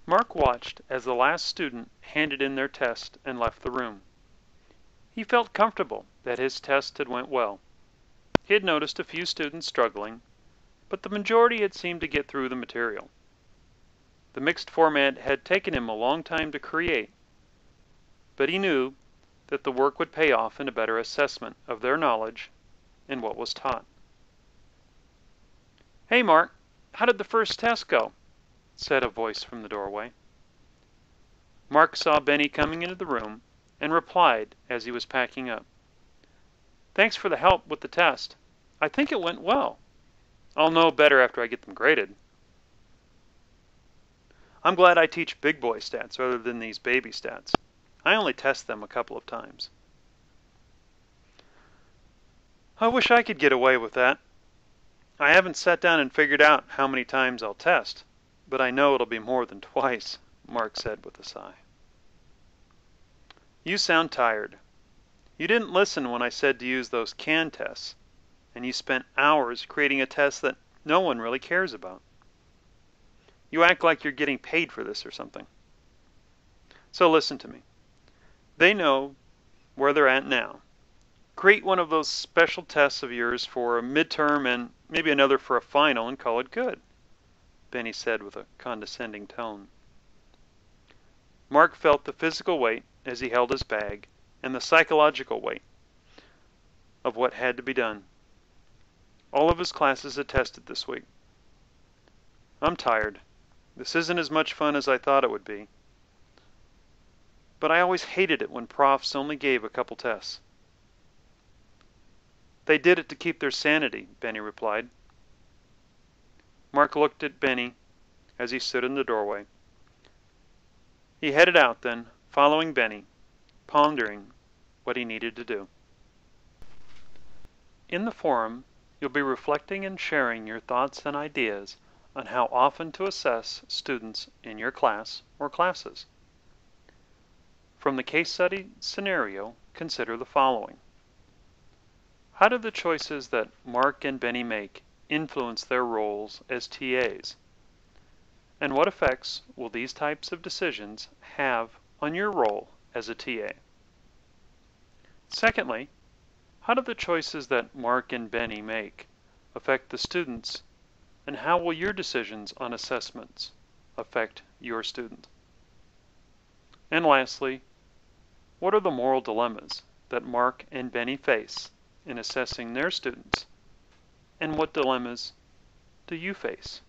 Mark watched as the last student handed in their test and left the room. He felt comfortable that his test had went well. He had noticed a few students struggling, but the majority had seemed to get through the material. The mixed format had taken him a long time to create, but he knew that the work would pay off in a better assessment of their knowledge and what was taught. "Hey, Mark, how did the first test go?" said a voice from the doorway. Mark saw Benny coming into the room and replied as he was packing up. "Thanks for the help with the test. I think it went well. I'll know better after I get them graded. I'm glad I teach big boy stats rather than these baby stats. I only test them a couple of times." "I wish I could get away with that. I haven't sat down and figured out how many times I'll test, but I know it'll be more than twice," Mark said with a sigh. "You sound tired. You didn't listen when I said to use those CAN tests, and you spent hours creating a test that no one really cares about. You act like you're getting paid for this or something. So listen to me. They know where they're at now. Create one of those special tests of yours for a midterm and maybe another for a final and call it good," Benny said with a condescending tone. Mark felt the physical weight as he held his bag and the psychological weight of what had to be done. All of his classes had tested this week. "I'm tired. This isn't as much fun as I thought it would be. But I always hated it when profs only gave a couple tests." "They did it to keep their sanity," Benny replied. Mark looked at Benny as he stood in the doorway. He headed out then, following Benny, pondering what he needed to do. In the forum, you'll be reflecting and sharing your thoughts and ideas on how often to assess students in your class or classes. From the case study scenario, consider the following. How do the choices that Mark and Benny make influence their roles as TAs? And what effects will these types of decisions have on your role as a TA? Secondly, how do the choices that Mark and Benny make affect the students, and how will your decisions on assessments affect your student? And lastly, what are the moral dilemmas that Mark and Benny face in assessing their students, and what dilemmas do you face?